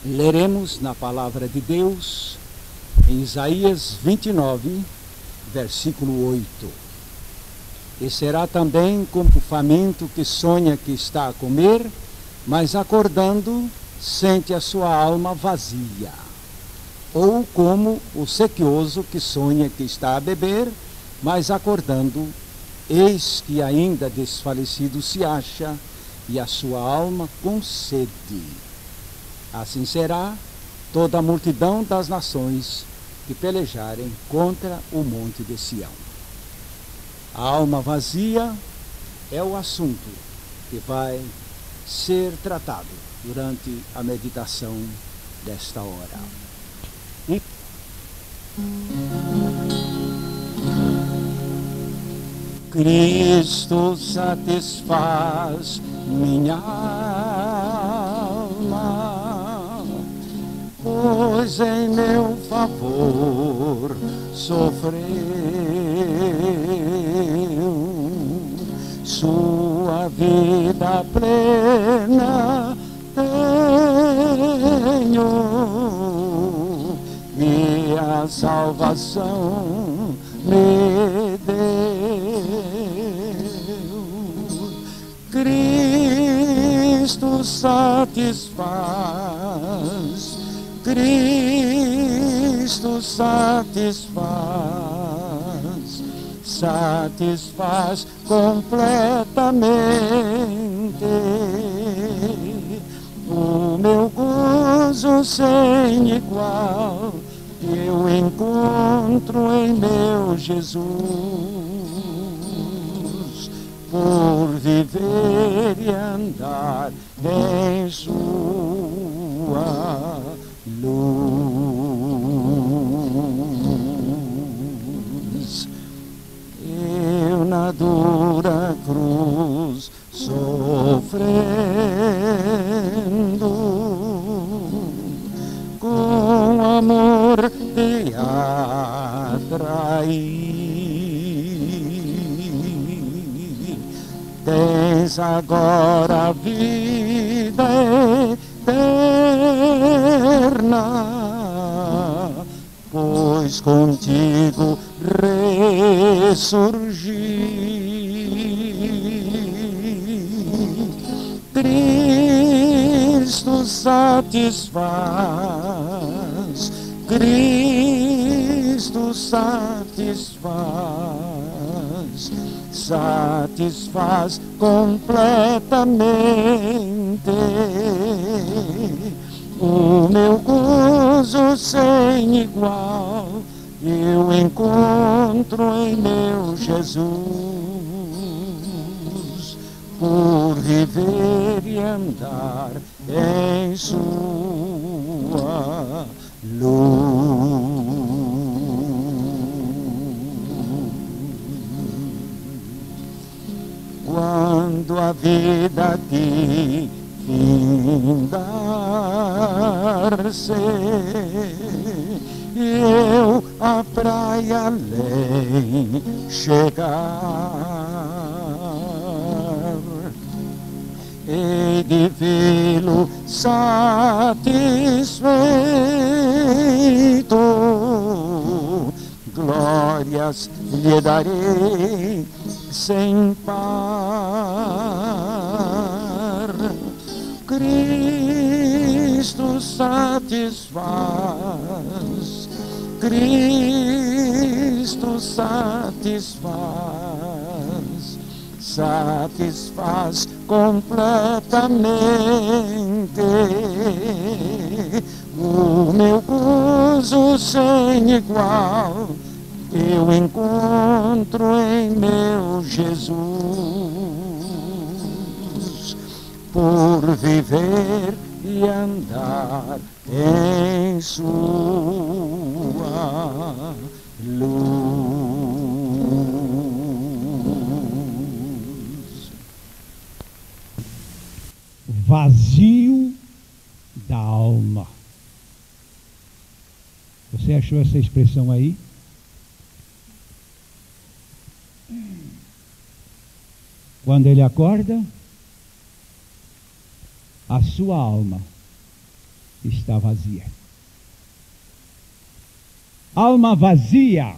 Leremos na palavra de Deus em Isaías 29, versículo 8. E será também como o faminto que sonha que está a comer, mas acordando sente a sua alma vazia. Ou como o sequioso que sonha que está a beber, mas acordando, eis que ainda desfalecido se acha, e a sua alma com sede. Assim será toda a multidão das nações que pelejarem contra o monte de Sião. A alma vazia é o assunto que vai ser tratado durante a meditação desta hora. Cristo satisfaz minha alma, pois em meu favor sofreu. Sua vida plena tenho, e a salvação me deu. Cristo satisfaz, Cristo satisfaz, satisfaz completamente o meu gozo sem igual. Eu encontro em meu Jesus, por viver e andar em sua luz. Eu na dura cruz sofrendo, com amor te atraí. Tens agora a vida eterna, pois contigo ressurgi. Cristo satisfaz, Cristo satisfaz, satisfaz completamente o meu gozo sem igual. Eu encontro em meu Jesus, por viver e andar em sua luz. Quando a vida te findar-se, eu à praia além chegar, e de vê-lo satisfeito, glórias lhe darei sem par. Cristo satisfaz, Cristo satisfaz, satisfaz completamente o meu gozo sem igual. Eu encontro em meu Jesus, por viver e andar em sua luz. Vazio da alma. Você achou essa expressão aí? Quando ele acorda, a sua alma está vazia. Alma vazia.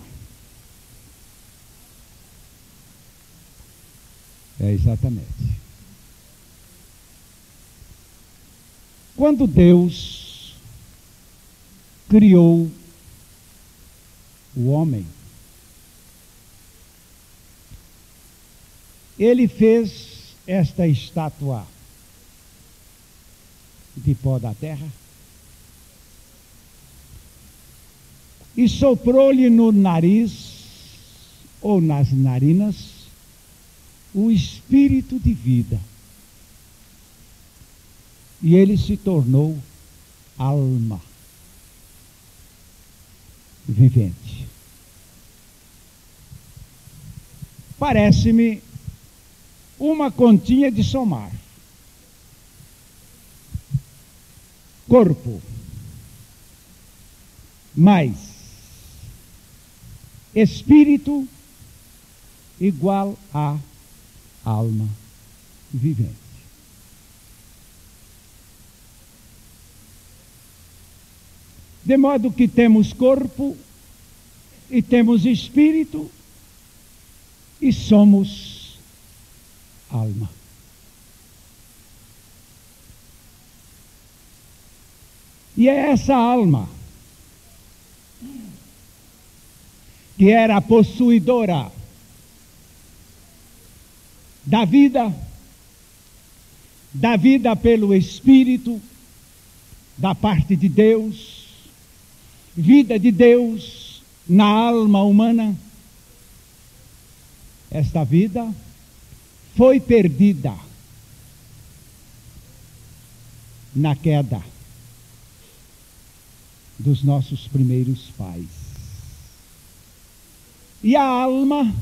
É exatamente. Quando Deus criou o homem, Ele fez esta estátua de pó da terra e soprou-lhe no nariz ou nas narinas o espírito de vida. E ele se tornou alma vivente. Parece-me uma continha de somar. Corpo mais espírito igual a alma vivente. De modo que temos corpo e temos espírito e somos alma. E é essa alma que era a possuidora da vida pelo Espírito, da parte de Deus, vida de Deus na alma humana. Esta vida foi perdida na queda dos nossos primeiros pais. E a alma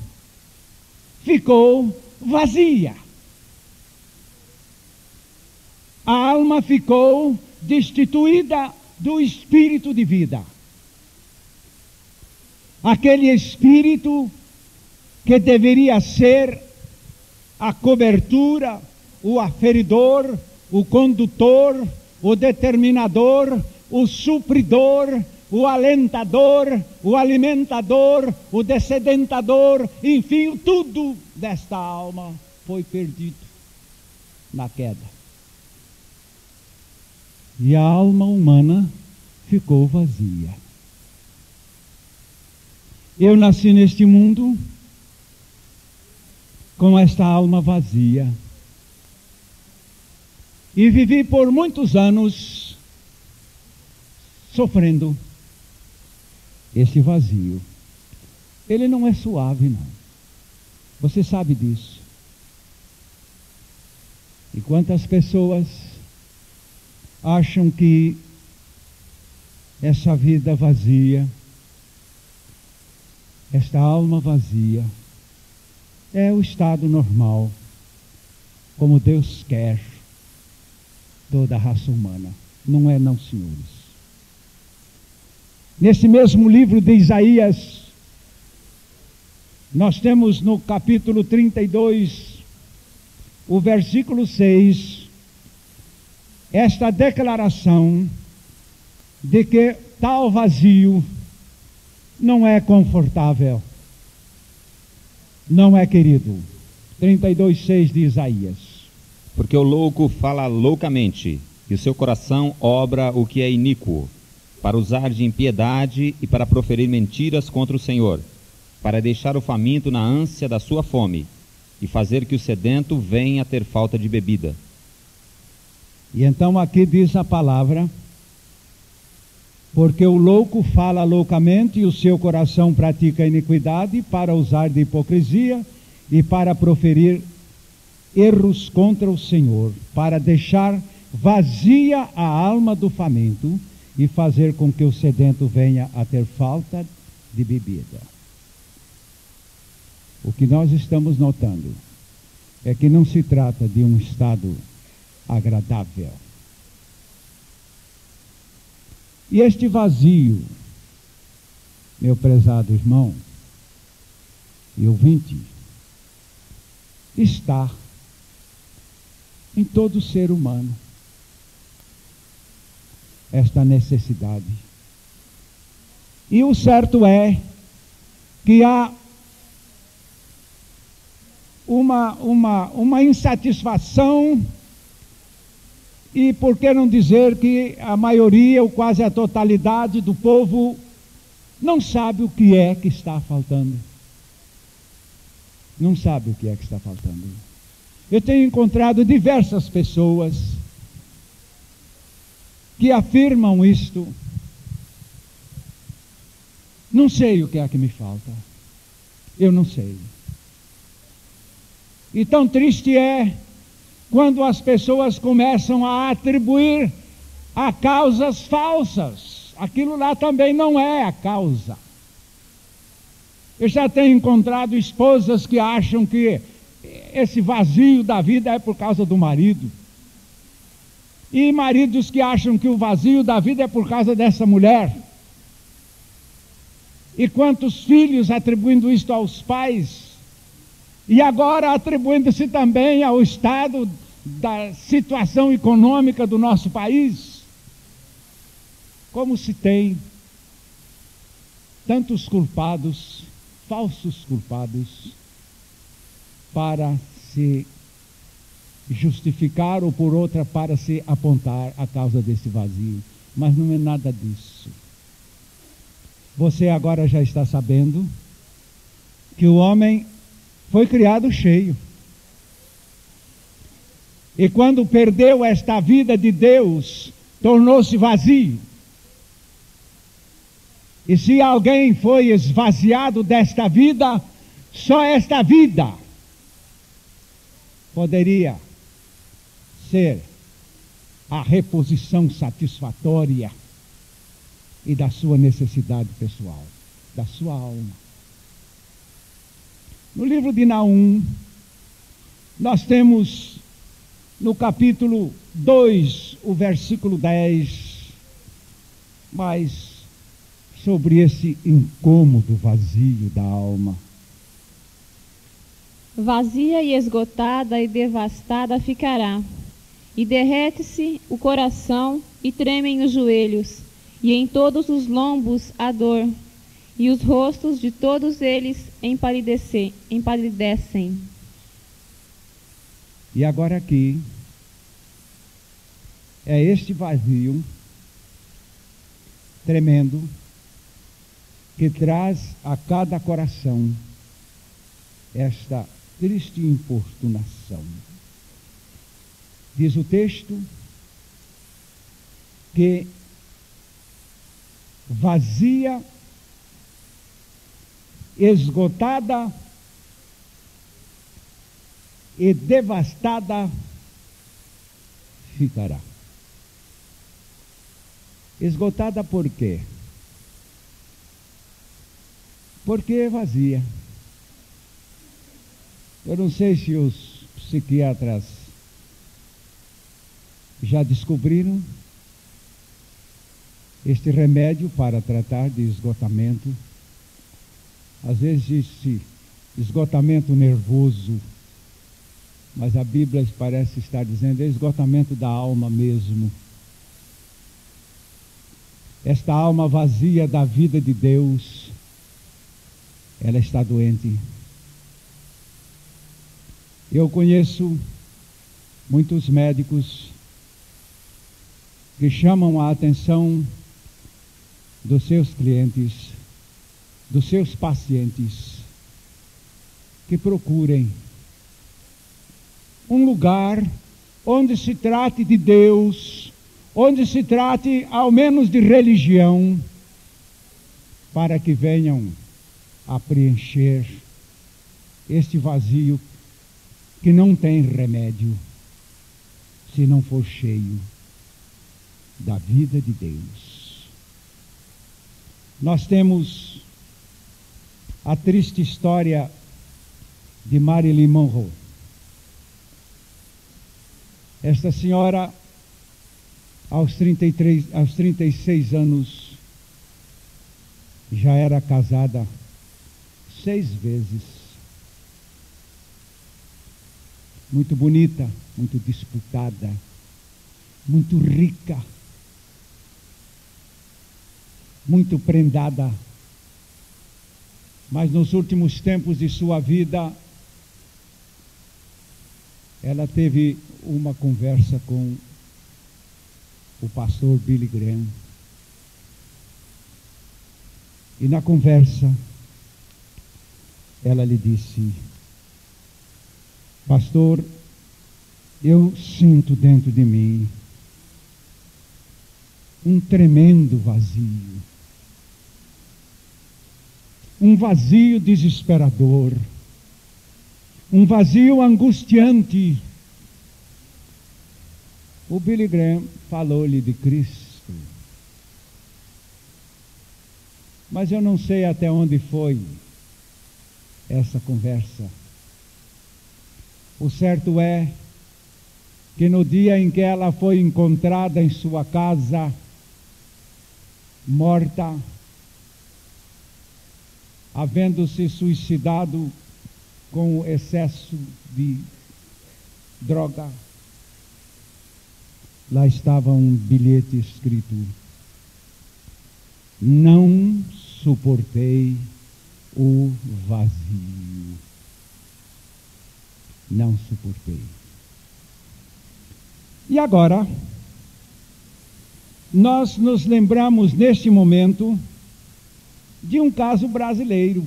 ficou vazia. A alma ficou destituída do espírito de vida. Aquele espírito que deveria ser a cobertura, o aferidor, o condutor, o determinador, o supridor, o alentador, o alimentador, o descedentador, enfim, tudo desta alma foi perdido na queda. E a alma humana ficou vazia. Eu nasci neste mundo com esta alma vazia e vivi por muitos anos sofrendo esse vazio. Ele não é suave, não. Você sabe disso. E quantas pessoas acham que essa vida vazia, esta alma vazia, é o estado normal, como Deus quer toda a raça humana. Não é, não, senhores. Nesse mesmo livro de Isaías, nós temos no capítulo 32, o versículo 6, esta declaração de que tal vazio não é confortável, não é querido. 32:6 de Isaías. Porque o louco fala loucamente, e o seu coração obra o que é iníquo, para usar de impiedade e para proferir mentiras contra o Senhor, para deixar o faminto na ânsia da sua fome, e fazer que o sedento venha a ter falta de bebida. E então aqui diz a palavra: porque o louco fala loucamente e o seu coração pratica iniquidade para usar de hipocrisia e para proferir erros contra o Senhor, para deixar vazia a alma do faminto e fazer com que o sedento venha a ter falta de bebida. O que nós estamos notando é que não se trata de um estado agradável. E este vazio, meu prezado irmão e ouvinte, está em todo ser humano. esta necessidade. E o certo é que há uma insatisfação, e por que não dizer que a maioria, ou quase a totalidade do povo, não sabe o que é que está faltando. Não sabe o que é que está faltando. Eu tenho encontrado diversas pessoas que afirmam isto. Não sei o que é que me falta. Eu não sei. E tão triste é quando as pessoas começam a atribuir a causas falsas. Aquilo lá também não é a causa. Eu já tenho encontrado esposas que acham que esse vazio da vida é por causa do marido. E maridos que acham que o vazio da vida é por causa dessa mulher. E quantos filhos atribuindo isto aos pais, e agora atribuindo-se também ao estado da situação econômica do nosso país. Como se tem tantos culpados, falsos culpados, para se justificar, ou por outra para se apontar a causa desse vazio. Mas não é nada disso. Você agora já está sabendo que o homem foi criado cheio. E quando perdeu esta vida de Deus, tornou-se vazio. E se alguém foi esvaziado desta vida, só esta vida poderia ser a reposição satisfatória e da sua necessidade pessoal, da sua alma. No livro de Naum, nós temos no capítulo 2, o versículo 10, mais sobre esse incômodo vazio da alma. Vazia e esgotada e devastada ficará, e derrete-se o coração e tremem os joelhos, e em todos os lombos a dor, e os rostos de todos eles empalidecem. E agora aqui, é este vazio tremendo que traz a cada coração esta triste importunação. Diz o texto que vazia, esgotada e devastada ficará. Esgotada por quê? Porque é vazia. Eu não sei se os psiquiatras já descobriram este remédio para tratar de esgotamento. Às vezes diz-se esgotamento nervoso, mas a Bíblia parece estar dizendo esgotamento da alma mesmo. Esta alma vazia da vida de Deus, ela está doente. Eu conheço muitos médicos que chamam a atenção dos seus clientes, dos seus pacientes, que procurem um lugar onde se trate de Deus, onde se trate ao menos de religião, para que venham a preencher este vazio que não tem remédio se não for cheio da vida de Deus. Nós temos a triste história de Marilyn Monroe. Esta senhora, aos 36 anos, já era casada 6 vezes. Muito bonita, muito disputada, muito rica, muito prendada. Mas nos últimos tempos de sua vida, ela teve uma conversa com o pastor Billy Graham. E na conversa, ela lhe disse: pastor, eu sinto dentro de mim um tremendo vazio. Um vazio desesperador. Um vazio angustiante. O Billy Graham falou-lhe de Cristo. Mas eu não sei até onde foi essa conversa. O certo é que no dia em que ela foi encontrada em sua casa, morta, havendo se suicidado com excesso de droga, lá estava um bilhete escrito: não suportei o vazio. Não suportei. E agora, nós nos lembramos neste momento de um caso brasileiro.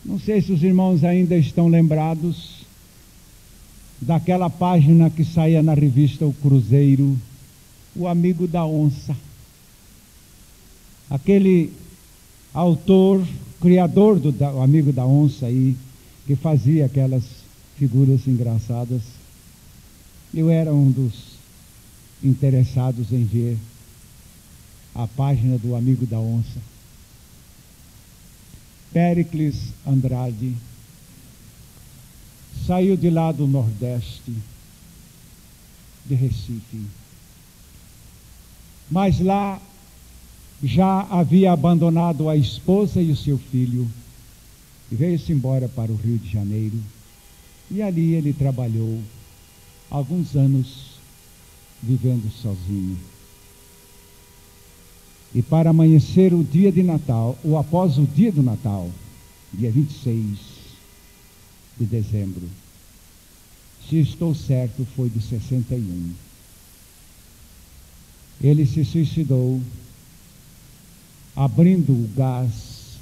Não sei se os irmãos ainda estão lembrados daquela página que saía na revista O Cruzeiro, O Amigo da Onça. Aquele autor, criador do Amigo da Onça aí, que fazia aquelas figuras engraçadas. Eu era um dos interessados em ver a página do Amigo da Onça. Péricles Andrade saiu de lá do Nordeste, de Recife, mas lá já havia abandonado a esposa e o seu filho e veio-se embora para o Rio de Janeiro, e ali ele trabalhou alguns anos vivendo sozinho. E para amanhecer o dia de Natal, ou após o dia do Natal, dia 26 de dezembro, se estou certo, foi de 61. Ele se suicidou abrindo o gás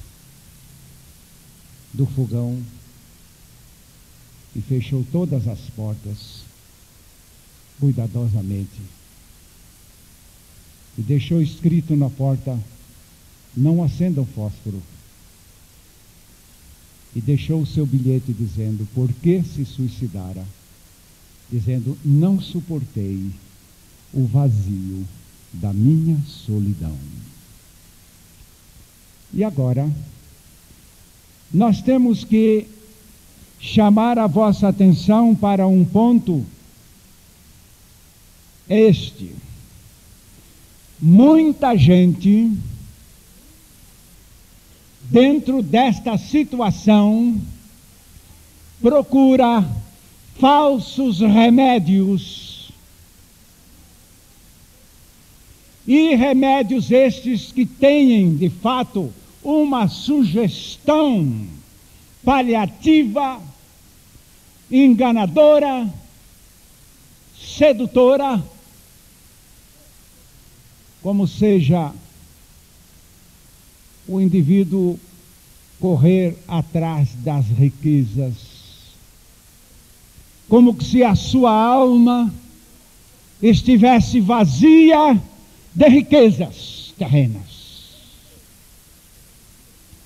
do fogão e fechou todas as portas cuidadosamente. E deixou escrito na porta: não acendam fósforo. E deixou o seu bilhete dizendo por que se suicidara, dizendo: não suportei o vazio da minha solidão. E agora, nós temos que chamar a vossa atenção para um ponto este. Muita gente, dentro desta situação, procura falsos remédios. E remédios estes que têm, de fato, uma sugestão paliativa, enganadora, sedutora, como seja o indivíduo correr atrás das riquezas, como que se a sua alma estivesse vazia de riquezas terrenas,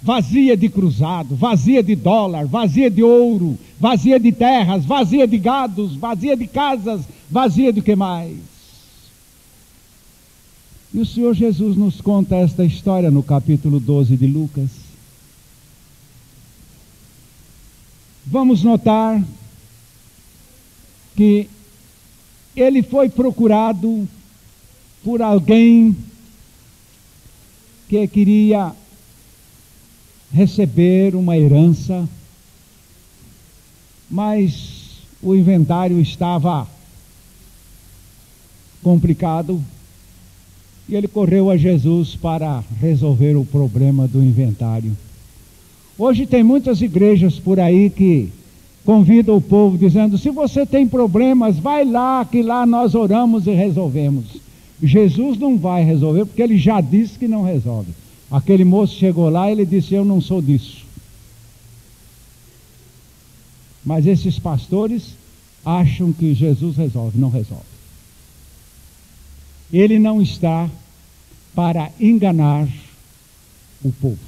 vazia de cruzado, vazia de dólar, vazia de ouro, vazia de terras, vazia de gados, vazia de casas, vazia do que mais. E o Senhor Jesus nos conta esta história no capítulo 12 de Lucas. Vamos notar que ele foi procurado por alguém que queria receber uma herança, mas o inventário estava complicado E ele correu a Jesus para resolver o problema do inventário. Hoje tem muitas igrejas por aí que convidam o povo dizendo: se você tem problemas, vai lá, que lá nós oramos e resolvemos. Jesus não vai resolver, porque ele já disse que não resolve. Aquele moço chegou lá e ele disse: eu não sou disso. Mas esses pastores acham que Jesus resolve, não resolve. Ele não está para enganar o povo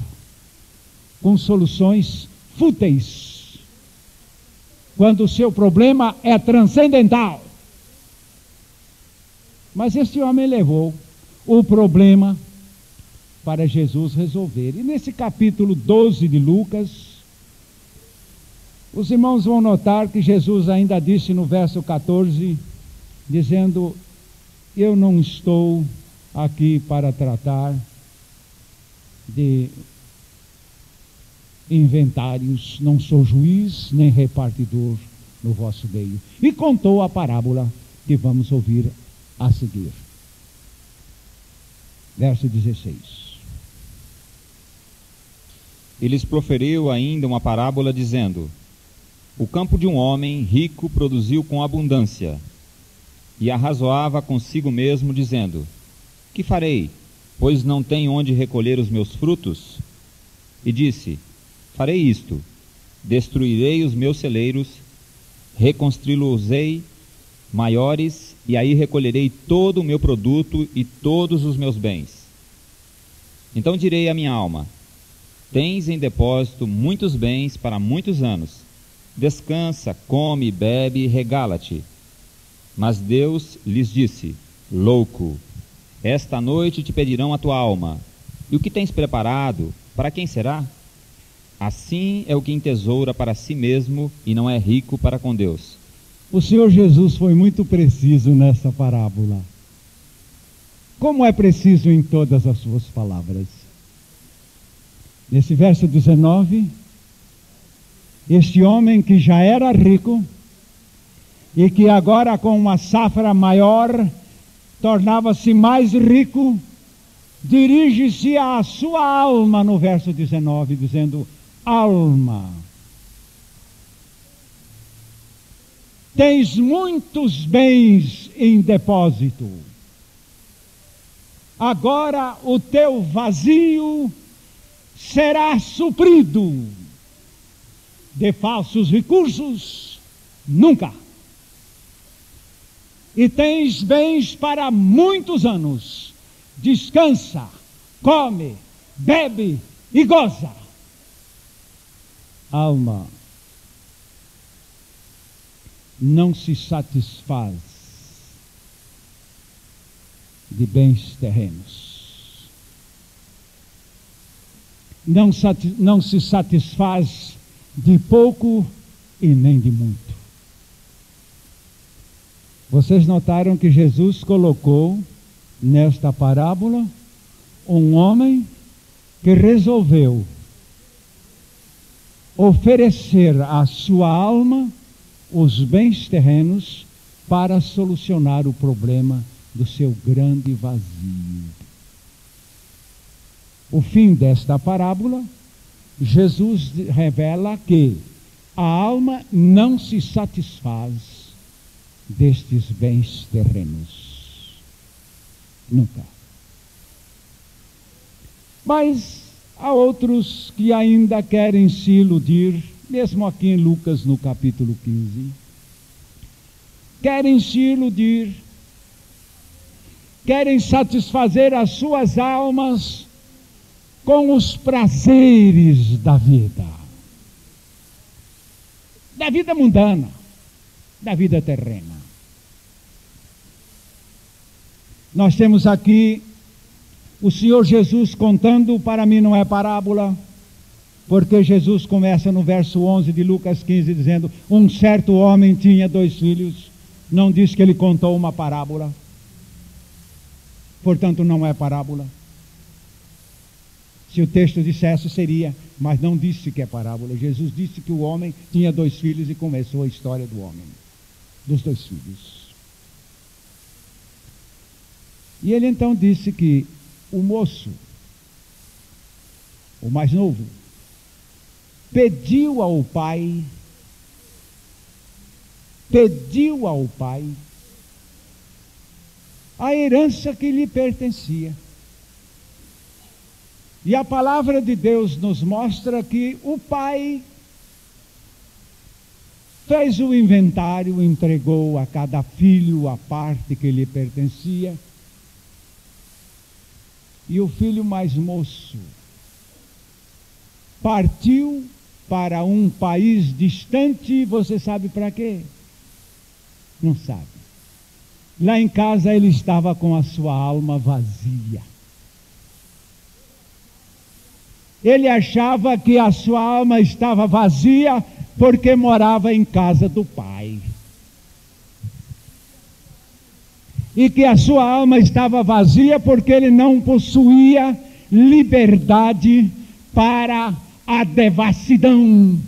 com soluções fúteis, quando o seu problema é transcendental. Mas este homem levou o problema para Jesus resolver. E nesse capítulo 12 de Lucas, os irmãos vão notar que Jesus ainda disse no verso 14, dizendo: eu não estou aqui para tratar de inventários, não sou juiz nem repartidor no vosso meio. E contou a parábola que vamos ouvir a seguir. Verso 16. E lhes proferiu ainda uma parábola, dizendo: o campo de um homem rico produziu com abundância, e arrazoava consigo mesmo, dizendo: que farei, pois não tenho onde recolher os meus frutos? E disse: farei isto, destruirei os meus celeiros, reconstruí-los-ei maiores, e aí recolherei todo o meu produto e todos os meus bens. Então direi à minha alma: tens em depósito muitos bens para muitos anos, descansa, come, bebe e regala-te. Mas Deus lhes disse: louco, esta noite te pedirão a tua alma, e o que tens preparado, para quem será? Assim é o que entesoura para si mesmo e não é rico para com Deus. O Senhor Jesus foi muito preciso nessa parábola, como é preciso em todas as suas palavras. Nesse verso 19, este homem que já era rico e que agora com uma safra maior tornava-se mais rico, dirige-se à sua alma no verso 19, dizendo: alma, tens muitos bens em depósito, agora o teu vazio será suprido. De falsos recursos, nunca. E tens bens para muitos anos, descansa, come, bebe e goza. Alma não se satisfaz de bens terrenos, não se satisfaz de pouco e nem de muito. Vocês notaram que Jesus colocou nesta parábola um homem que resolveu oferecer à sua alma os bens terrenos para solucionar o problema do seu grande vazio. O fim desta parábola, Jesus revela que a alma não se satisfaz destes bens terrenos. Nunca. Mas há outros que ainda querem se iludir, mesmo aqui em Lucas no capítulo 15. Querem se iludir, querem satisfazer as suas almas com os prazeres da vida mundana, da vida terrena. Nós temos aqui o Senhor Jesus contando, para mim não é parábola, porque Jesus começa no verso 11 de Lucas 15 dizendo: um certo homem tinha 2 filhos. Não diz que ele contou uma parábola, portanto não é parábola. Se o texto dissesse, seria, mas não disse que é parábola. Jesus disse que o homem tinha 2 filhos e começou a história do homem, dos 2 filhos. E ele então disse que o moço, o mais novo, pediu ao pai a herança que lhe pertencia. E a palavra de Deus nos mostra que o pai fez o inventário, entregou a cada filho a parte que lhe pertencia. E o filho mais moço partiu para um país distante, você sabe para quê? Não sabe. Lá em casa ele estava com a sua alma vazia. Ele achava que a sua alma estava vazia porque morava em casa do pai. E que a sua alma estava vazia porque ele não possuía liberdade para a devassidão,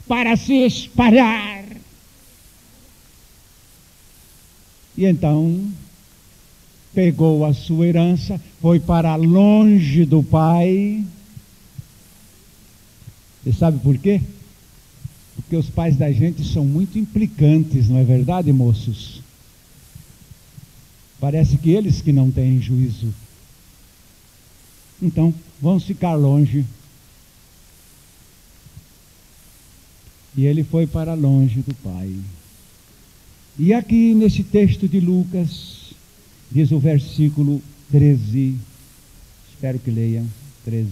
para se espalhar. E então pegou a sua herança, foi para longe do pai. Você sabe por quê? Porque os pais da gente são muito implicantes, não é verdade, moços? Parece que eles que não têm juízo. Então, vamos ficar longe. E ele foi para longe do pai. E aqui nesse texto de Lucas, diz o versículo 13, espero que leiam, 13.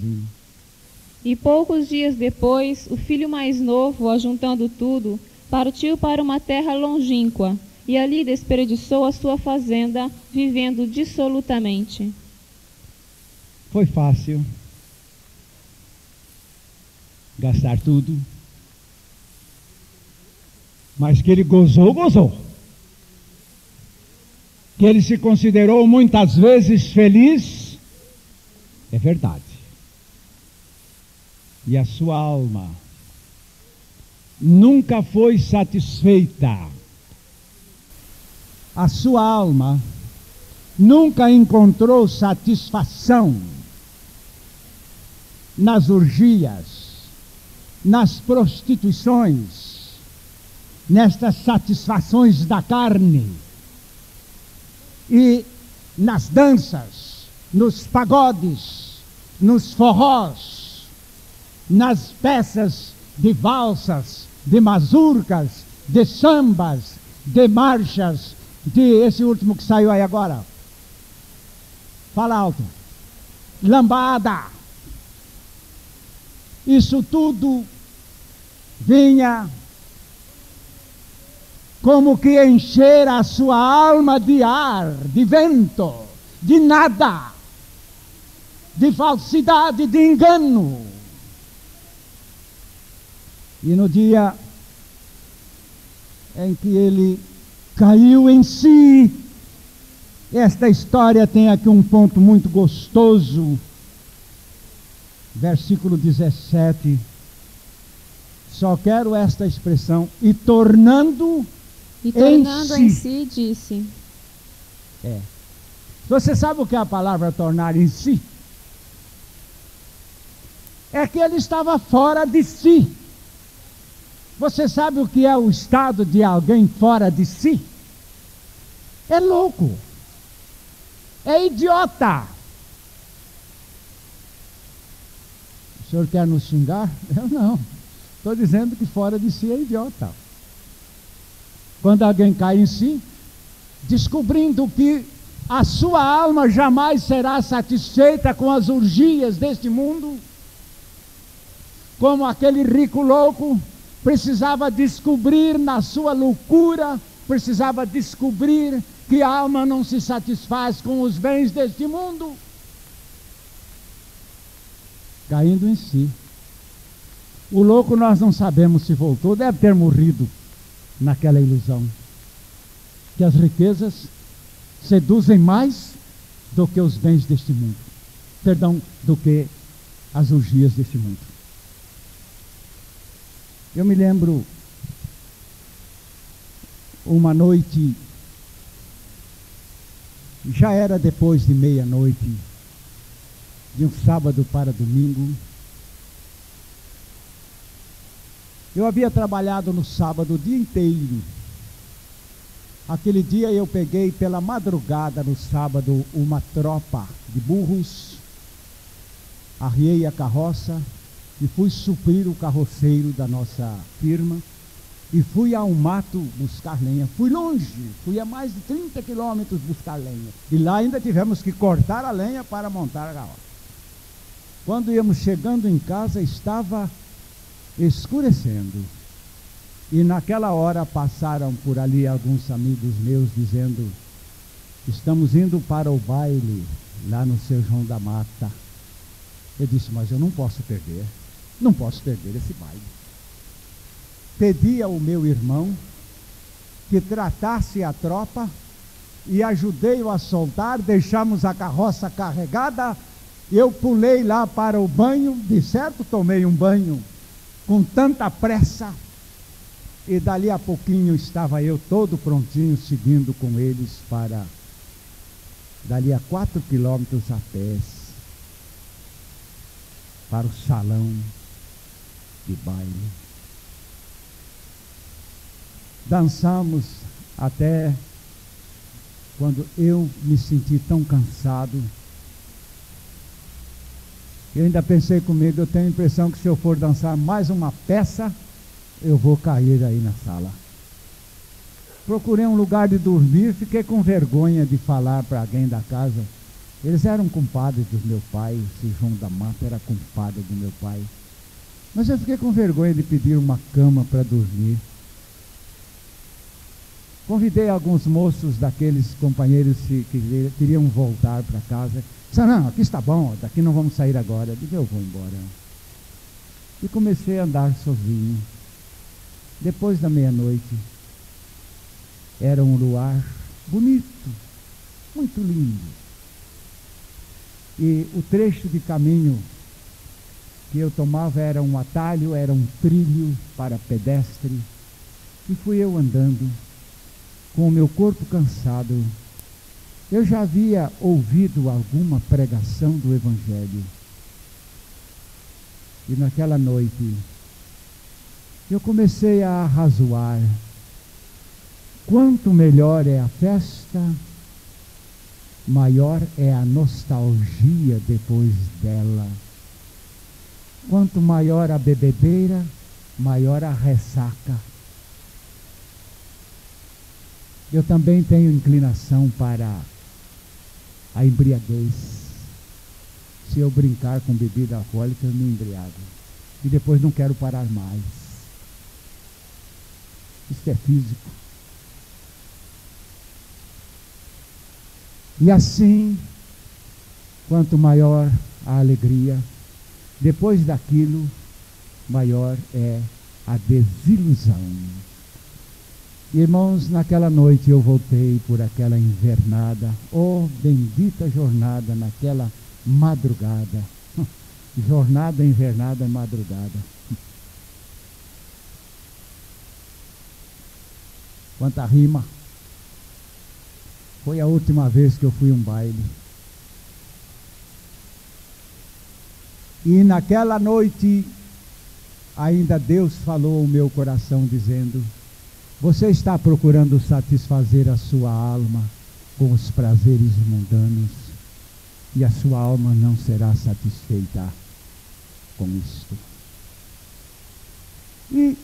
E poucos dias depois, o filho mais novo, ajuntando tudo, partiu para uma terra longínqua, e ali desperdiçou a sua fazenda, vivendo dissolutamente. Foi fácil gastar tudo, mas que ele gozou. Que ele se considerou muitas vezes feliz, é verdade. E a sua alma nunca foi satisfeita. A sua alma nunca encontrou satisfação nas orgias, nas prostituições, nestas satisfações da carne e nas danças, nos pagodes, nos forrós, nas peças de valsas, de mazurcas, de sambas, de marchas, de esse último que saiu aí agora. Fala alto. Lambada. Isso tudo vinha como que encher a sua alma de ar, de vento, de nada, de falsidade, de engano. E no dia em que ele caiu em si, esta história tem aqui um ponto muito gostoso, versículo 17, só quero esta expressão, e tornando em si, disse. Você sabe o que é a palavra tornar em si? É que ele estava fora de si. Você sabe o que é o estado de alguém fora de si? É louco. É idiota. O senhor quer nos xingar? Eu não. Estou dizendo que fora de si é idiota. Quando alguém cai em si, descobrindo que a sua alma jamais será satisfeita com as orgias deste mundo, como aquele rico louco precisava descobrir na sua loucura, precisava descobrir que a alma não se satisfaz com os bens deste mundo, caindo em si. O louco nós não sabemos se voltou, deve ter morrido naquela ilusão, que as riquezas seduzem mais do que os bens deste mundo, do que as orgias deste mundo. Eu me lembro uma noite Já era depois de meia-noite, de um sábado para domingo. Eu havia trabalhado no sábado o dia inteiro. Aquele dia eu peguei pela madrugada no sábado uma tropa de burros, arriei a carroça e fui suprir o carroceiro da nossa firma e fui ao mato buscar lenha. Fui longe, fui a mais de 30 quilômetros buscar lenha. E lá ainda tivemos que cortar a lenha para montar a carroça. Quando íamos chegando em casa, estava escurecendo. E naquela hora passaram por ali alguns amigos meus dizendo: estamos indo para o baile lá no São João da Mata. Eu disse: mas eu não posso perder esse baile. Pedi ao meu irmão que tratasse a tropa e ajudei-o a soltar. Deixamos a carroça carregada. Eu pulei lá para o banho, de certo tomei um banho com tanta pressa, e dali a pouquinho estava eu todo prontinho, seguindo com eles para, dali a 4 quilômetros a pé, para o salão de baile. Dançamos até quando eu me senti tão cansado. Eu ainda pensei comigo, eu tenho a impressão que se eu for dançar mais uma peça, eu vou cair aí na sala. Procurei um lugar de dormir, fiquei com vergonha de falar para alguém da casa. Eles eram compadres do meu pai, esse João da Mata era compadre do meu pai. Mas eu fiquei com vergonha de pedir uma cama para dormir. Convidei alguns moços daqueles companheiros que queriam voltar para casa. Disseram: não, aqui está bom, daqui não vamos sair agora. Eu disse: eu vou embora. E comecei a andar sozinho. Depois da meia-noite, era um luar bonito, muito lindo. E o trecho de caminho que eu tomava era um atalho, era um trilho para pedestre. E fui eu andando, com o meu corpo cansado. Eu já havia ouvido alguma pregação do Evangelho. E naquela noite, eu comecei a arrazoar. Quanto melhor é a festa, maior é a nostalgia depois dela. Quanto maior a bebedeira, maior a ressaca. Eu também tenho inclinação para a embriaguez. Se eu brincar com bebida alcoólica, eu me embriago. E depois não quero parar mais. Isso é físico. E assim, quanto maior a alegria, depois daquilo, maior é a desilusão. Irmãos, naquela noite eu voltei por aquela invernada, oh bendita jornada, naquela madrugada, jornada, invernada, madrugada. Quanta rima! Foi a última vez que eu fui a um baile. E naquela noite, ainda Deus falou ao meu coração dizendo: você está procurando satisfazer a sua alma com os prazeres mundanos, e a sua alma não será satisfeita com isto. E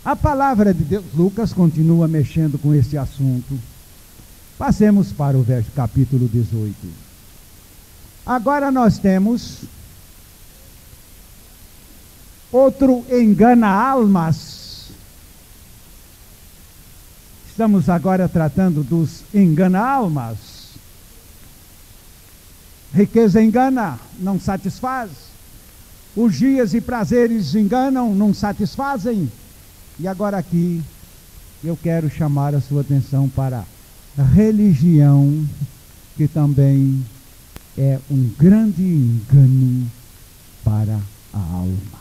a palavra de Deus, Lucas continua mexendo com esse assunto. Passemos para o capítulo 18. Agora nós temos outro engana-almas. Estamos agora tratando dos engana-almas. Riqueza engana, não satisfaz. Urgias e prazeres enganam, não satisfazem. E agora aqui eu quero chamar a sua atenção para a religião, que também é um grande engano para a alma.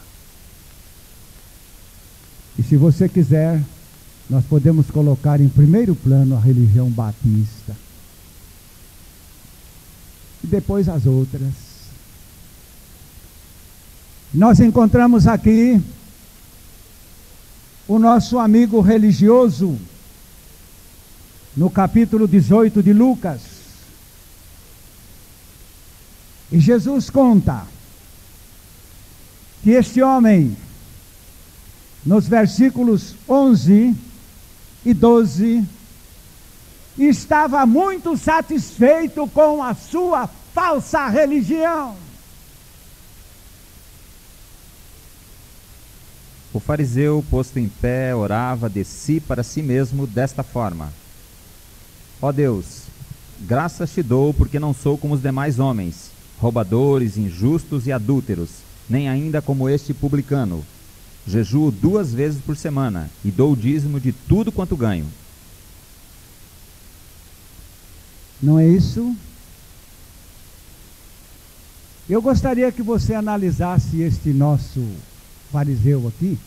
E se você quiser, nós podemos colocar em primeiro plano a religião batista. e depois as outras. Nós encontramos aqui o nosso amigo religioso, no capítulo 18 de Lucas. E Jesus conta que este homem, nos versículos 11 e 12, estava muito satisfeito com a sua falsa religião. O fariseu, posto em pé, orava de si para si mesmo desta forma: Ó Deus, graças te dou porque não sou como os demais homens, roubadores, injustos e adúlteros, nem ainda como este publicano. Jejuo 2 vezes por semana e dou o dízimo de tudo quanto ganho. Não é isso? Eu gostaria que você analisasse este nosso fariseu aqui.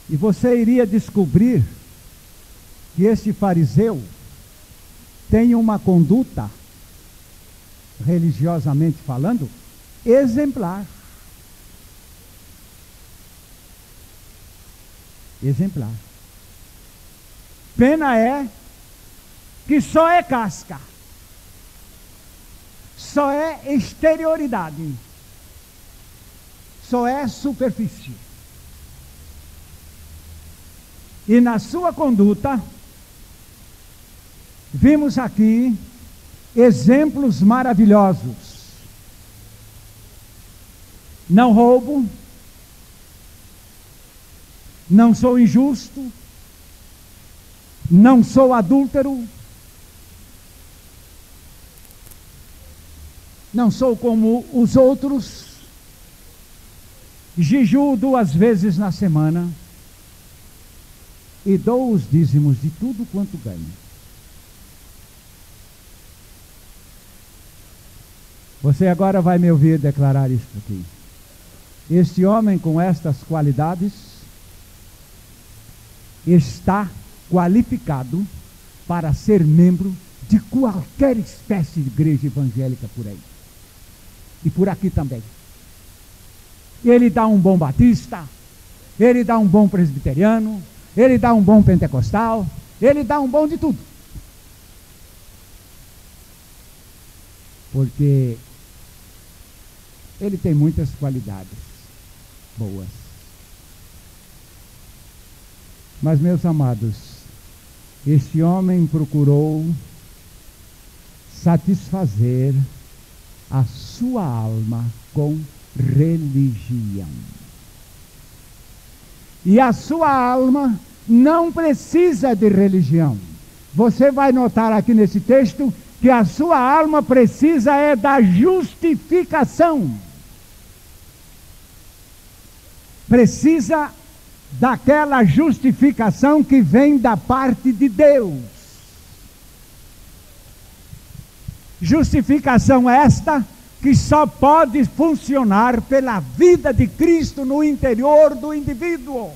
E você iria descobrir que este fariseu tem uma conduta, religiosamente falando, exemplar. Exemplar. Pena é que só é casca, só é exterioridade, só é superfície. E na sua conduta, vimos aqui exemplos maravilhosos. Não roubo, não sou injusto, não sou adúltero, não sou como os outros, jejuo 2 vezes na semana e dou os dízimos de tudo quanto ganho. Você agora vai me ouvir declarar isto aqui. Este homem com estas qualidades está qualificado para ser membro de qualquer espécie de igreja evangélica por aí. E por aqui também. Ele dá um bom batista, ele dá um bom presbiteriano, ele dá um bom pentecostal, ele dá um bom de tudo. Porque ele tem muitas qualidades boas. Mas, meus amados, este homem procurou satisfazer a sua alma com religião. E a sua alma não precisa de religião. Você vai notar aqui nesse texto que a sua alma precisa é da justificação. Precisa daquela justificação que vem da parte de Deus. Justificação esta que só pode funcionar pela vida de Cristo no interior do indivíduo.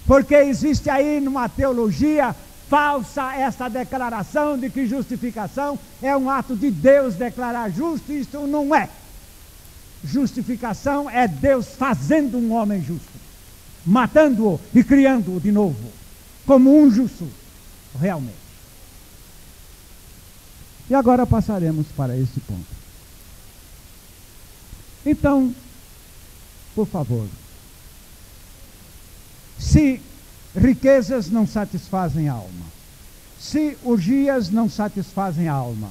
Porque existe aí numa teologia falsa essa declaração de que justificação é um ato de Deus declarar justo. Isso não é. Justificação é Deus fazendo um homem justo, matando-o e criando-o de novo, como um justo, realmente. E agora passaremos para esse ponto. Então, por favor, se riquezas não satisfazem a alma, se orgias não satisfazem a alma,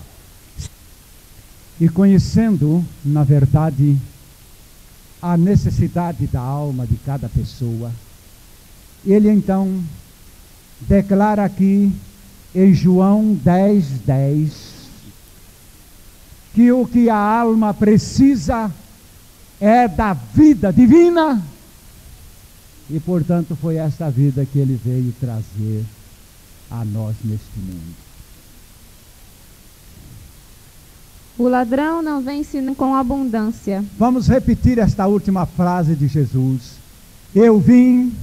e conhecendo, na verdade, a necessidade da alma de cada pessoa, ele então declara aqui em João 10:10 que o que a alma precisa é da vida divina, e portanto foi esta vida que ele veio trazer a nós neste mundo. O ladrão não vem senão com abundância. Vamos repetir esta última frase de Jesus. Eu vim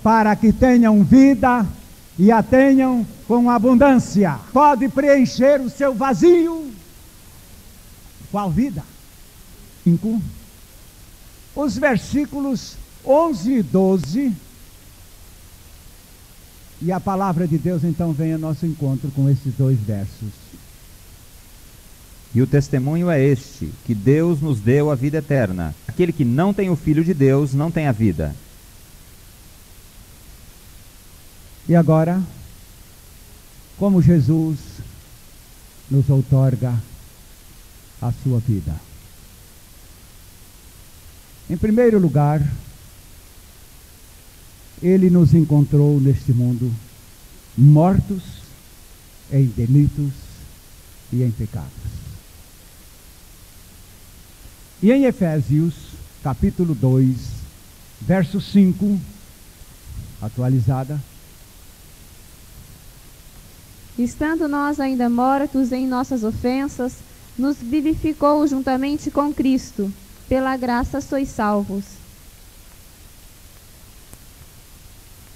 para que tenham vida e a tenham com com abundância, pode preencher o seu vazio. Qual vida? 5. Os versículos 11 e 12. E a palavra de Deus então vem ao nosso encontro com esses 2 versos. E o testemunho é este, que Deus nos deu a vida eterna. Aquele que não tem o Filho de Deus não tem a vida. E agora, como Jesus nos outorga a sua vida? Em primeiro lugar, Ele nos encontrou neste mundo mortos em delitos e em pecados. E em Efésios, capítulo 2, verso 5, atualizada. Estando nós ainda mortos em nossas ofensas, nos vivificou juntamente com Cristo. Pela graça sois salvos.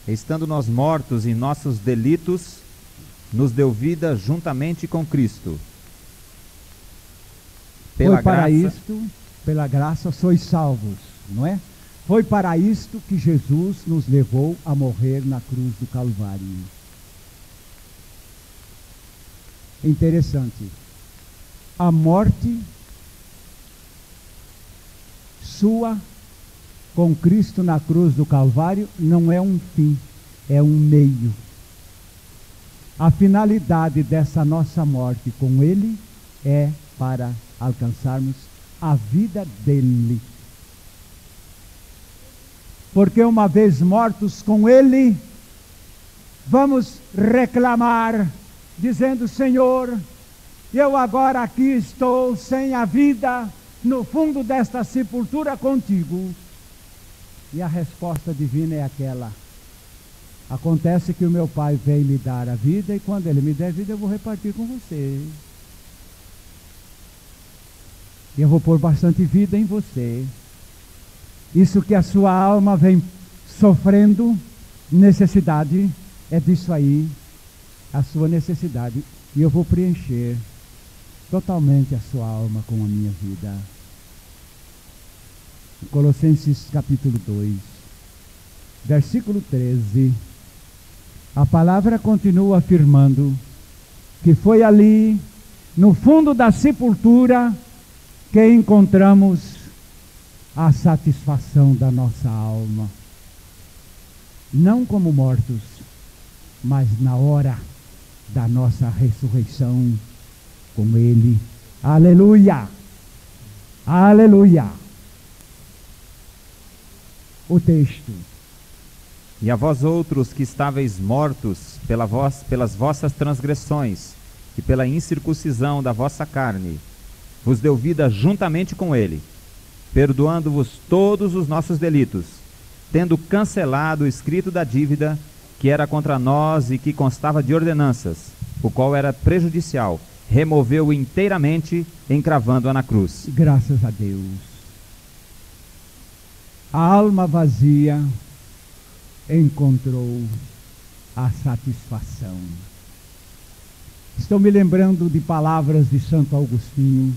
Estando nós mortos em nossos delitos, nos deu vida juntamente com Cristo. Foi para isto, pela graça sois salvos, não é? Foi para isto que Jesus nos levou a morrer na cruz do Calvário. Interessante. A morte sua com Cristo na cruz do Calvário não é um fim, é um meio. A finalidade dessa nossa morte com Ele é para alcançarmos a vida dele. Porque uma vez mortos com Ele, vamos reclamar, dizendo: Senhor, eu agora aqui estou sem a vida, no fundo desta sepultura contigo. E a resposta divina é aquela: acontece que o meu Pai vem me dar a vida, e quando Ele me der vida eu vou repartir com você. E eu vou pôr bastante vida em você. Isso que a sua alma vem sofrendo necessidade, é disso aí, a sua necessidade. E eu vou preencher totalmente a sua alma com a minha vida. Colossenses capítulo 2, versículo 13. A palavra continua afirmando que foi ali, no fundo da sepultura, que encontramos a satisfação da nossa alma. Não como mortos, mas na hora da nossa ressurreição com Ele. Aleluia! Aleluia! O texto. E a vós outros que estáveis mortos pelas vossas transgressões e pela incircuncisão da vossa carne, vos deu vida juntamente com Ele, perdoando-vos todos os nossos delitos, tendo cancelado o escrito da dívida que era contra nós e que constava de ordenanças, o qual era prejudicial, removeu-o inteiramente, encravando-a na cruz. Graças a Deus. A alma vazia encontrou a satisfação. Estou me lembrando de palavras de Santo Agostinho,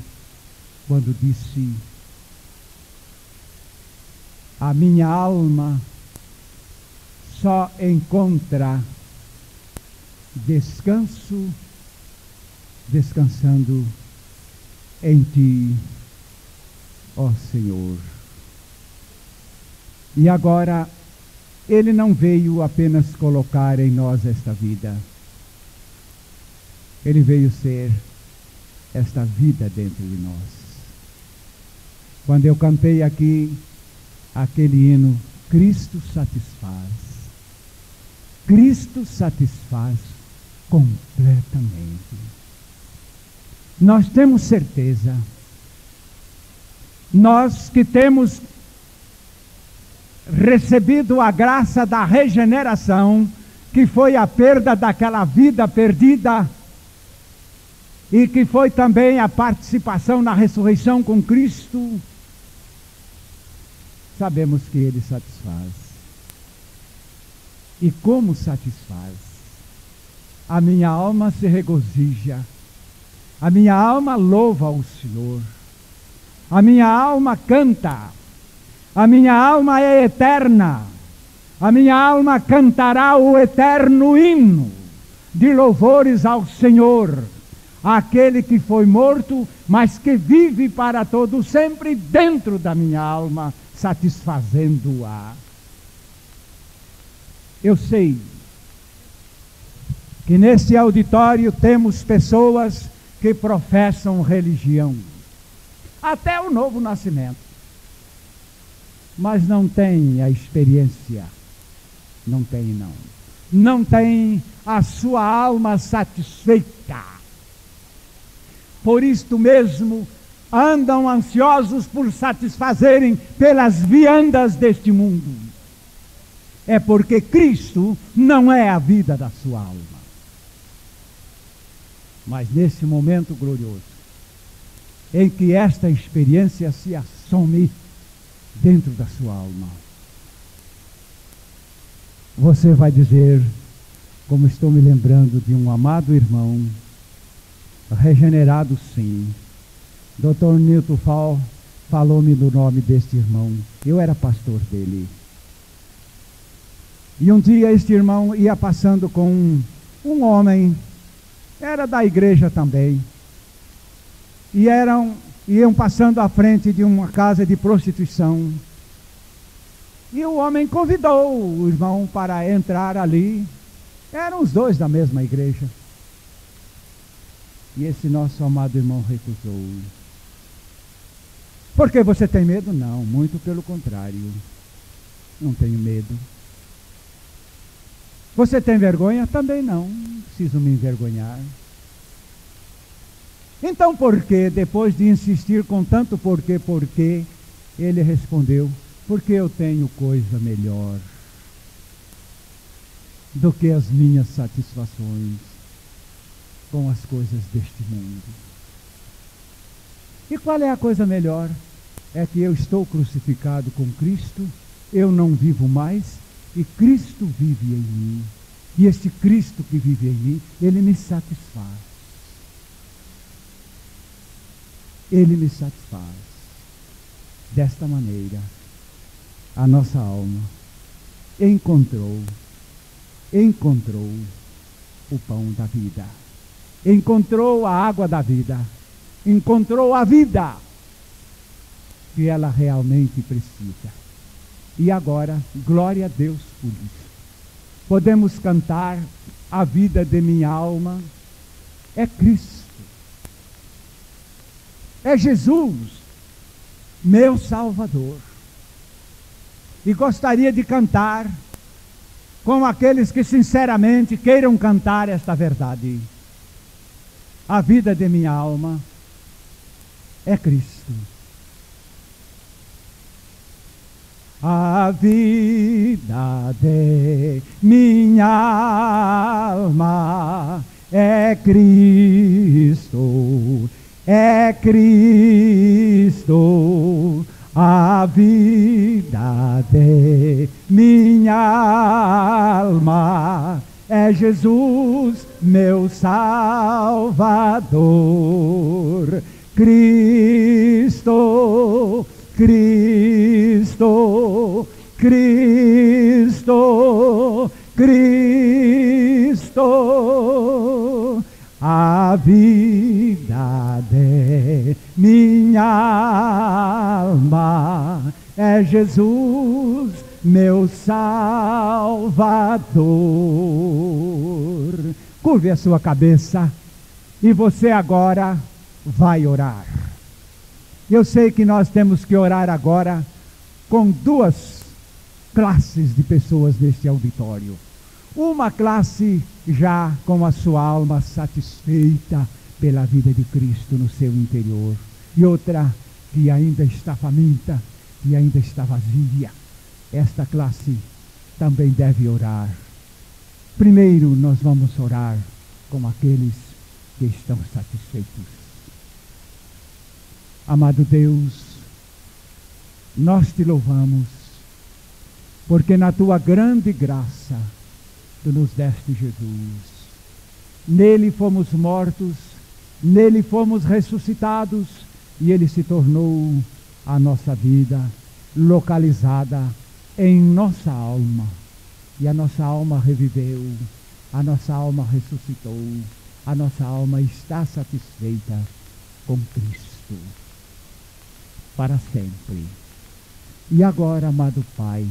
quando disse: a minha alma só encontra descansando em Ti, ó Senhor. E agora, Ele não veio apenas colocar em nós esta vida. Ele veio ser esta vida dentro de nós. Quando eu cantei aqui aquele hino, Cristo satisfaz. Cristo satisfaz completamente. Nós temos certeza. Nós que temos recebido a graça da regeneração, que foi a perda daquela vida perdida, e que foi também a participação na ressurreição com Cristo, sabemos que Ele satisfaz. E como satisfaz? a minha alma se regozija, a minha alma louva ao Senhor, a minha alma canta, a minha alma é eterna, a minha alma cantará o eterno hino de louvores ao Senhor, aquele que foi morto, mas que vive para todo sempre dentro da minha alma, satisfazendo-a. Eu sei que nesse auditório temos pessoas que professam religião, até o novo nascimento, mas não têm a experiência, não tem a sua alma satisfeita. Por isto mesmo, andam ansiosos por satisfazerem pelas viandas deste mundo. É porque Cristo não é a vida da sua alma. Mas nesse momento glorioso, em que esta experiência se assume dentro da sua alma, você vai dizer, como estou me lembrando de um amado irmão, regenerado sim. Dr. Newton Fall falou-me do nome deste irmão. Eu era pastor dele. E um dia este irmão ia passando com um homem, era da igreja também, e iam passando à frente de uma casa de prostituição. E o homem convidou o irmão para entrar ali. Eram os dois da mesma igreja. E esse nosso amado irmão recusou. Por que você tem medo? Não, muito pelo contrário. Não tenho medo. Você tem vergonha? Também não. Preciso me envergonhar. Então por que, depois de insistir com tanto porquê, ele respondeu, porque eu tenho coisa melhor do que as minhas satisfações com as coisas deste mundo. E qual é a coisa melhor? É que eu estou crucificado com Cristo, eu não vivo mais, e Cristo vive em mim. E este Cristo que vive em mim, Ele me satisfaz. Ele me satisfaz. Desta maneira, a nossa alma encontrou o pão da vida, encontrou a água da vida, encontrou a vida que ela realmente precisa. E agora, glória a Deus por isso. Podemos cantar: a vida de minha alma é Cristo, é Jesus, meu Salvador. E gostaria de cantar com aqueles que sinceramente queiram cantar esta verdade: a vida de minha alma é Cristo. A vida de minha alma é Cristo, é Cristo. A vida de minha alma é Jesus, meu Salvador. Cristo, Cristo, Cristo, Cristo. A vida de minha alma é Jesus, meu Salvador. Curve a sua cabeça e você agora vai orar. Eu sei que nós temos que orar agora com duas classes de pessoas neste auditório. Uma classe já com a sua alma satisfeita pela vida de Cristo no seu interior, e outra que ainda está faminta, que ainda está vazia. Esta classe também deve orar. Primeiro nós vamos orar com aqueles que estão satisfeitos. Amado Deus, nós te louvamos, porque na tua grande graça tu nos deste Jesus. Nele fomos mortos, nele fomos ressuscitados, e ele se tornou a nossa vida localizada em nossa alma. E a nossa alma reviveu, a nossa alma ressuscitou, a nossa alma está satisfeita com Cristo para sempre. E agora, amado Pai,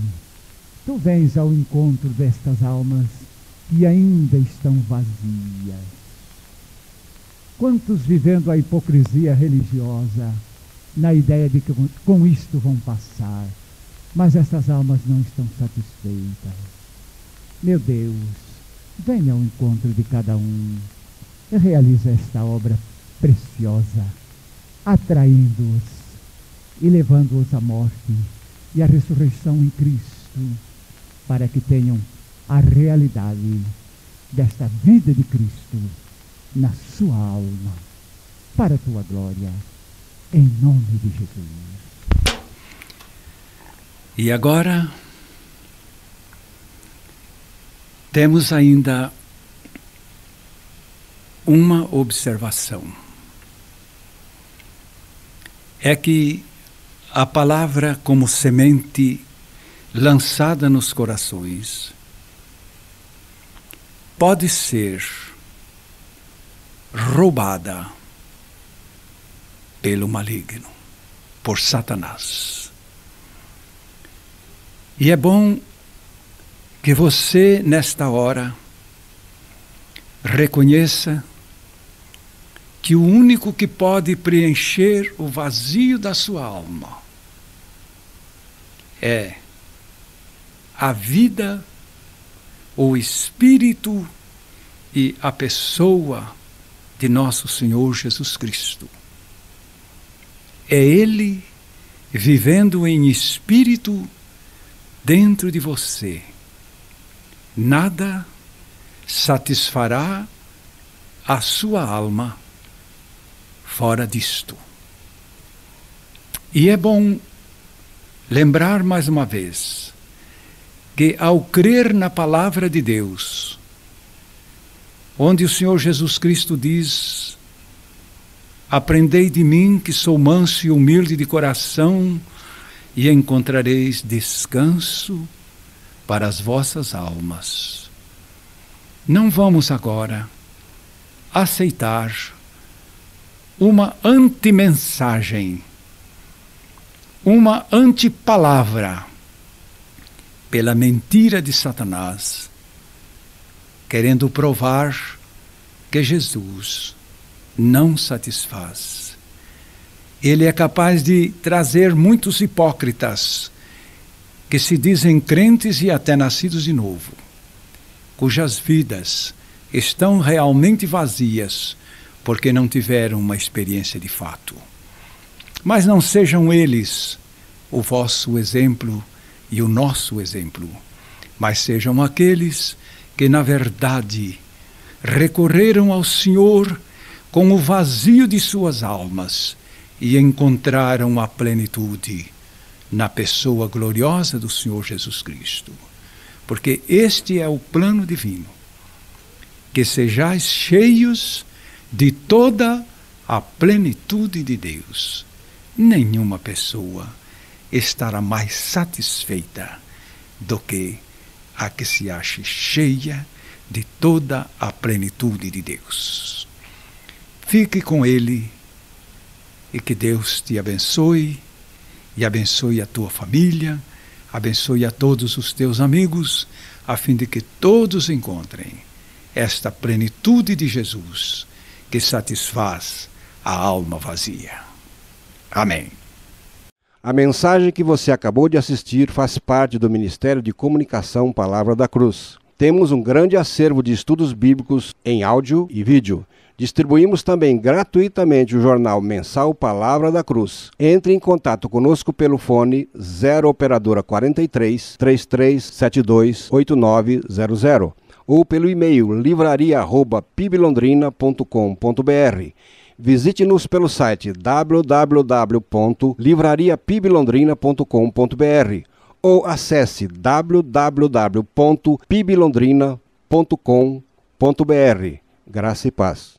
tu vens ao encontro destas almas que ainda estão vazias. Quantos vivendo a hipocrisia religiosa, na ideia de que com isto vão passar, mas essas almas não estão satisfeitas. Meu Deus, venha ao encontro de cada um e realiza esta obra preciosa, atraindo-os e levando-os à morte e à ressurreição em Cristo, para que tenham a realidade desta vida de Cristo na sua alma, para a tua glória, em nome de Jesus. E agora, temos ainda uma observação. É que a palavra, como semente lançada nos corações, pode ser roubada pelo maligno, por Satanás. E é bom que você, nesta hora, reconheça que o único que pode preencher o vazio da sua alma é a vida, o Espírito e a pessoa de nosso Senhor Jesus Cristo. É Ele vivendo em espírito dentro de você. Nada satisfará a sua alma fora disto. E é bom lembrar mais uma vez que, ao crer na palavra de Deus, onde o Senhor Jesus Cristo diz: aprendei de mim, que sou manso e humilde de coração, e encontrareis descanso para as vossas almas. Não vamos agora aceitar uma antimensagem, uma antipalavra pela mentira de Satanás, querendo provar que Jesus não satisfaz. Ele é capaz de trazer muitos hipócritas que se dizem crentes e até nascidos de novo, cujas vidas estão realmente vazias porque não tiveram uma experiência de fato. Mas não sejam eles o vosso exemplo e o nosso exemplo, mas sejam aqueles que, na verdade, recorreram ao Senhor com o vazio de suas almas e encontraram a plenitude na pessoa gloriosa do Senhor Jesus Cristo. Porque este é o plano divino, que sejais cheios de toda a plenitude de Deus. Nenhuma pessoa estará mais satisfeita do que a que se ache cheia de toda a plenitude de Deus. Fique com Ele e que Deus te abençoe e abençoe a tua família, abençoe a todos os teus amigos, a fim de que todos encontrem esta plenitude de Jesus que satisfaz a alma vazia. Amém. A mensagem que você acabou de assistir faz parte do Ministério de Comunicação Palavra da Cruz. Temos um grande acervo de estudos bíblicos em áudio e vídeo. Distribuímos também gratuitamente o jornal mensal Palavra da Cruz. Entre em contato conosco pelo fone 0 operadora 43 3372 8900 ou pelo e-mail livraria@piblondrina.com.br. Visite-nos pelo site www.livrariapiblondrina.com.br ou acesse www.piblondrina.com.br. Graça e paz.